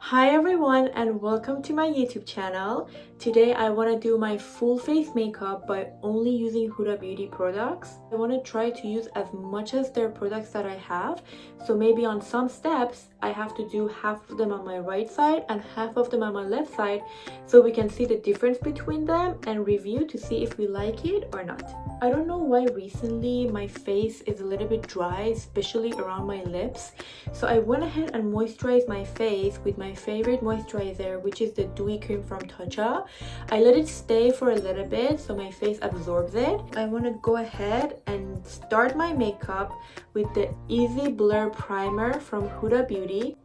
Hi everyone and welcome to my YouTube channel. Today I want to do my full face makeup by only using Huda Beauty products. I want to try to use as much as their products that I have. So maybe on some steps I have to do half of them on my right side and half of them on my left side so we can see the difference between them and review to see if we like it or not. I don't know why recently my face is a little bit dry, especially around my lips. So I went ahead and moisturized my face with my favorite moisturizer, which is the Dewy Cream from Tatcha. I let it stay for a little bit so my face absorbs it. I want to go ahead and start my makeup with the Easy Blur Primer from Huda Beauty.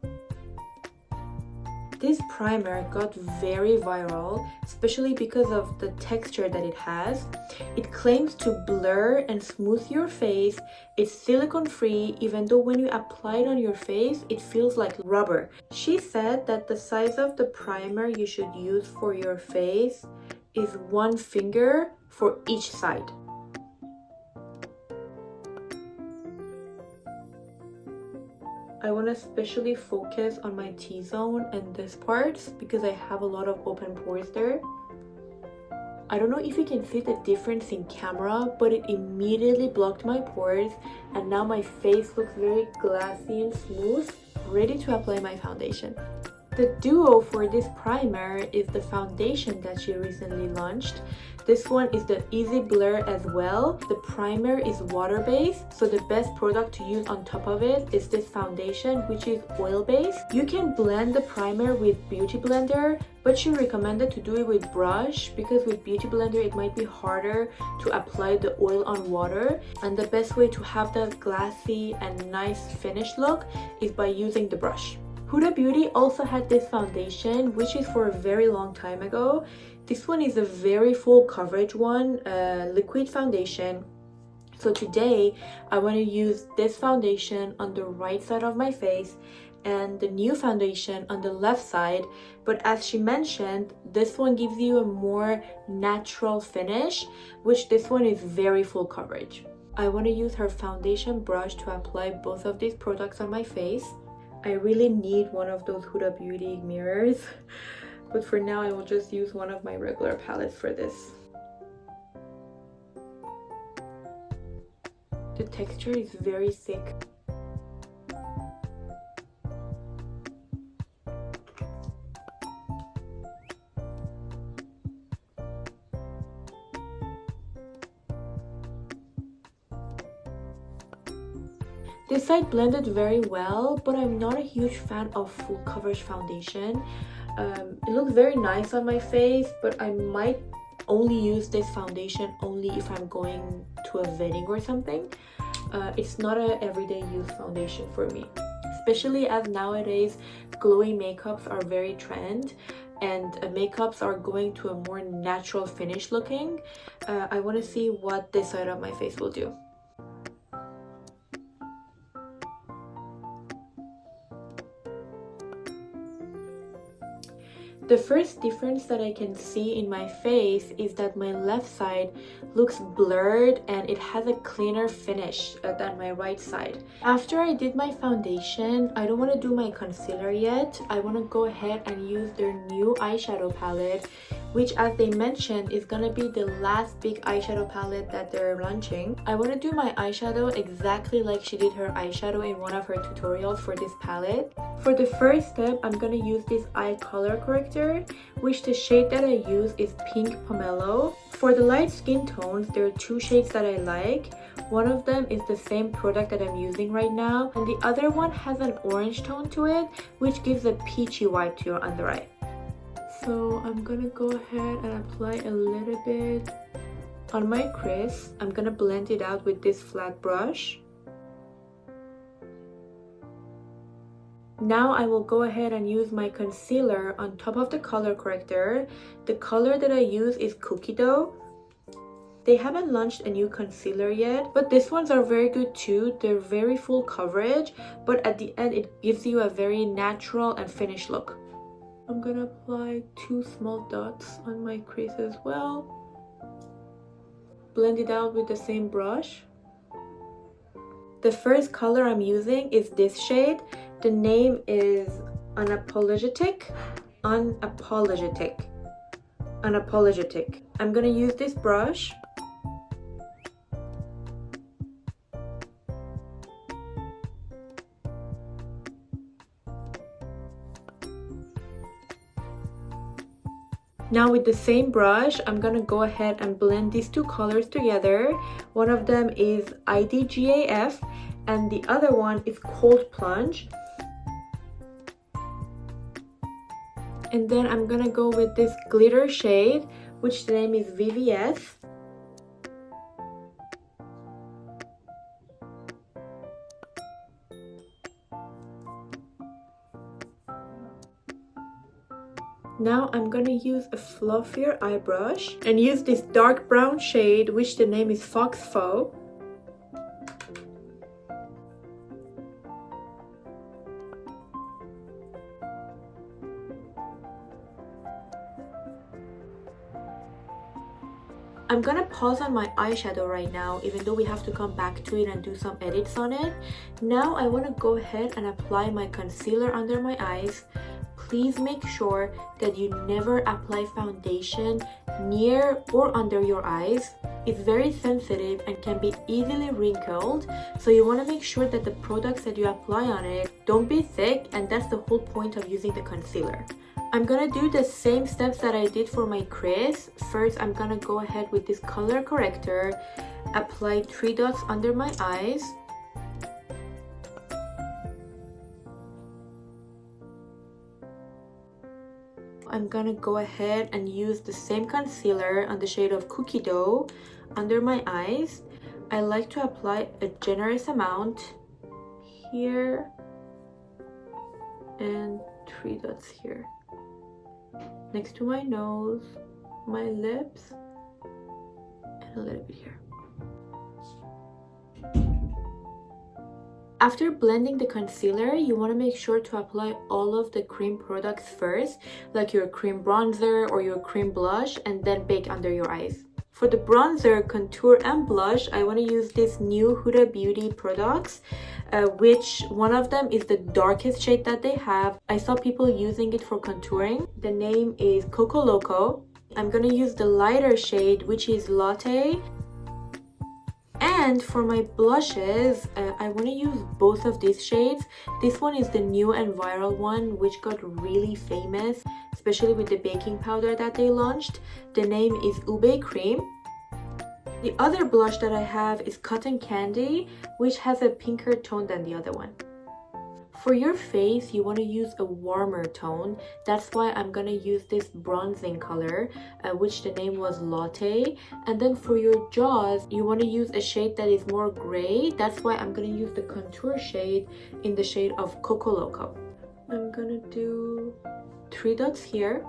This primer got very viral, especially because of the texture that it has. It claims to blur and smooth your face. It's silicone free, even though when you apply it on your face, it feels like rubber. She said that the size of the primer you should use for your face is 1 finger for each side. I want to especially focus on my T-zone and this part because I have a lot of open pores there. I don't know if you can see the difference in camera, but it immediately blocked my pores and now my face looks very glassy and smooth, ready to apply my foundation. The duo for this primer is the foundation that she recently launched. This one is the Easy Blur as well. The primer is water-based, so the best product to use on top of it is this foundation, which is oil-based. You can blend the primer with Beauty Blender, but she recommended to do it with brush because with Beauty Blender it might be harder to apply the oil on water, and the best way to have that glassy and nice finished look is by using the brush. Huda Beauty also had this foundation, which is for a very long time ago. This one is a very full coverage one, liquid foundation. So today I want to use this foundation on the right side of my face and the new foundation on the left side. But as she mentioned, this one gives you a more natural finish, which this one is very full coverage. I want to use her foundation brush to apply both of these products on my face. I really need one of those Huda Beauty mirrors, but for now I will just use one of my regular palettes for this. The texture is very thick. This side blended very well, but I'm not a huge fan of full coverage foundation. It looks very nice on my face, but I might only use this foundation only if I'm going to a wedding or something. It's not an everyday use foundation for me, especially as nowadays glowy makeups are very trend and makeups are going to a more natural finish looking. I want to see what this side of my face will do. The first difference that I can see in my face is that my left side looks blurred and it has a cleaner finish than my right side. After I did my foundation, I don't want to do my concealer yet. I want to go ahead and use their new eyeshadow palette, which as they mentioned is gonna be the last big eyeshadow palette that they're launching. I want to do my eyeshadow exactly like she did her eyeshadow in one of her tutorials for this palette. For the first step, I'm gonna use this eye color corrector, which the shade that I use is Pink Pomelo. For the light skin tones, there are 2 shades that I like. One of them is the same product that I'm using right now, and the other one has an orange tone to it, which gives a peachy vibe to your under eye. So I'm gonna go ahead and apply a little bit on my crease. I'm gonna blend it out with this flat brush. Now I will go ahead and use my concealer on top of the color corrector. The color that I use is Cookie Dough. They haven't launched a new concealer yet, but these ones are very good too. They're very full coverage, but at the end it gives you a very natural and finished look. I'm gonna apply 2 small dots on my crease as well. Blend it out with the same brush. The first color I'm using is this shade. The name is unapologetic, unapologetic, unapologetic. I'm gonna use this brush. Now with the same brush, I'm gonna go ahead and blend these two colors together. One of them is IDGAF and the other one is Cold Plunge. And then I'm gonna go with this glitter shade, which the name is VVS. Now I'm gonna use a fluffier eye brush and use this dark brown shade, which the name is Fox Faux. I'm gonna pause on my eyeshadow right now, even though we have to come back to it and do some edits on it. Now I want to go ahead and apply my concealer under my eyes. Please make sure that you never apply foundation near or under your eyes. It's very sensitive and can be easily wrinkled, so you want to make sure that the products that you apply on it don't be thick, and that's the whole point of using the concealer. I'm gonna do the same steps that I did for my crease. First, I'm gonna go ahead with this color corrector, apply 3 dots under my eyes. I'm gonna go ahead and use the same concealer on the shade of Cookie Dough under my eyes. I like to apply a generous amount here and 3 dots here, next to my nose, my lips, and a little bit here. After blending the concealer, you want to make sure to apply all of the cream products first, like your cream bronzer or your cream blush, and then bake under your eyes. For the bronzer, contour, and blush, I want to use this new Huda Beauty products, which one of them is the darkest shade that they have. I saw people using it for contouring. The name is Coco Loco. I'm going to use the lighter shade, which is Latte. And for my blushes, I want to use both of these shades. This one is the new and viral one, which got really famous, especially with the baking powder that they launched. The name is Ube Cream. The other blush that I have is Cotton Candy, which has a pinker tone than the other one. For your face, you want to use a warmer tone. That's why I'm going to use this bronzing color, which the name was Latte. And then for your jaws, you want to use a shade that is more gray. That's why I'm going to use the contour shade in the shade of Coco Loco. I'm going to do 3 dots here.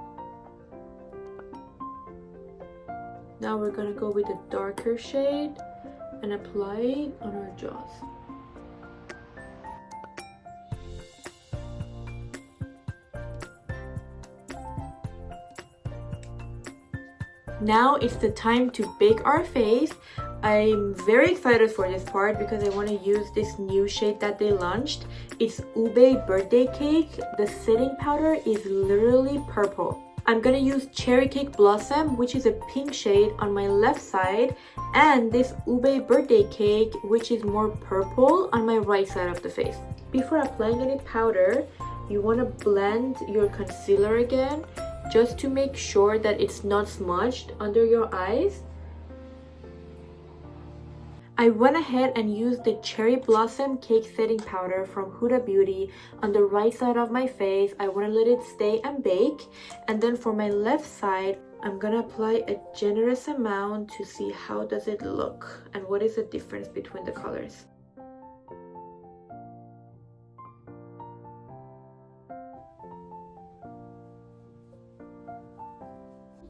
Now we're going to go with a darker shade and apply it on our jaws. Now it's the time to bake our face. I'm very excited for this part because I want to use this new shade that they launched. It's Ube Birthday Cake. The setting powder is literally purple. I'm gonna use Cherry Cake Blossom, which is a pink shade, on my left side, and this Ube Birthday Cake, which is more purple, on my right side of the face. Before applying any powder, you want to blend your concealer again, just to make sure that it's not smudged under your eyes. I went ahead and used the Cherry Blossom Cake Setting Powder from Huda Beauty on the right side of my face. I want to let it stay and bake. And then for my left side, I'm gonna apply a generous amount to see how does it look and what is the difference between the colors.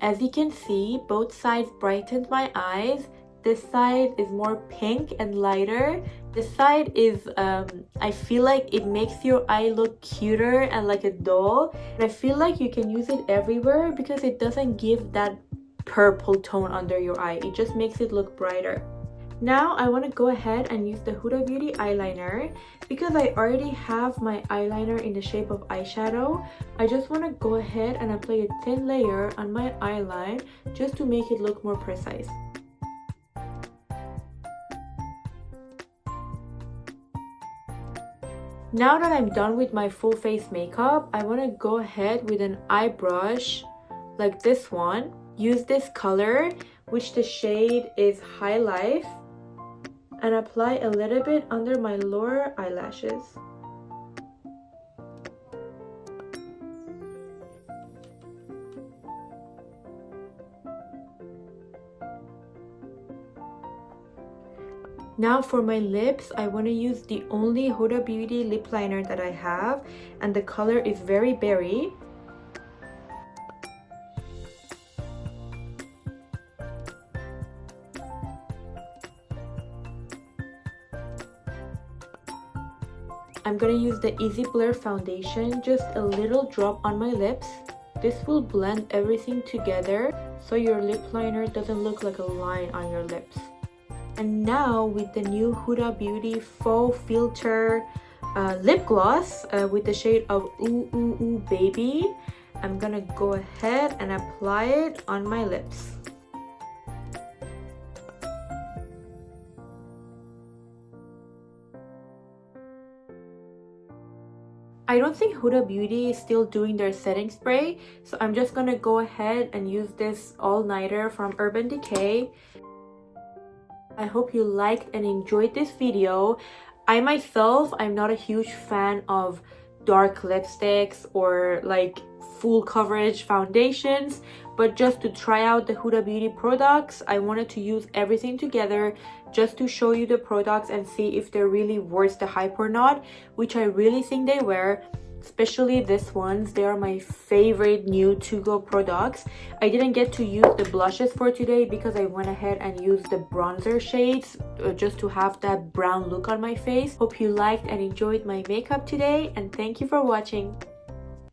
As you can see, both sides brightened my eyes. This side is more pink and lighter. This side is, I feel like it makes your eye look cuter and like a doll. And I feel like you can use it everywhere because it doesn't give that purple tone under your eye. It just makes it look brighter. Now I want to go ahead and use the Huda Beauty eyeliner. Because I already have my eyeliner in the shape of eyeshadow, I just want to go ahead and apply a thin layer on my eyeline just to make it look more precise. Now that I'm done with my full face makeup, I want to go ahead with an eye brush like this one. Use this color, which the shade is High Life, and apply a little bit under my lower eyelashes. Now for my lips, I want to use the only Huda Beauty lip liner that I have, and the color is Very Berry. I'm gonna use the Easy Blur foundation, just a little drop on my lips. This will blend everything together so your lip liner doesn't look like a line on your lips. And now with the new Huda Beauty Faux Filter lip gloss with the shade of Ooh Ooh Ooh Baby, I'm gonna go ahead and apply it on my lips. I don't think Huda Beauty is still doing their setting spray, so I'm just gonna go ahead and use this all-nighter from Urban Decay. I hope you liked and enjoyed this video. I myself, I'm not a huge fan of dark lipsticks or like full coverage foundations, but just to try out the Huda Beauty products, I wanted to use everything together just to show you the products and see if they're really worth the hype or not, which I really think they were. Especially these ones, they are my favorite new to-go products. I didn't get to use the blushes for today because I went ahead and used the bronzer shades just to have that brown look on my face. Hope you liked and enjoyed my makeup today, and thank you for watching.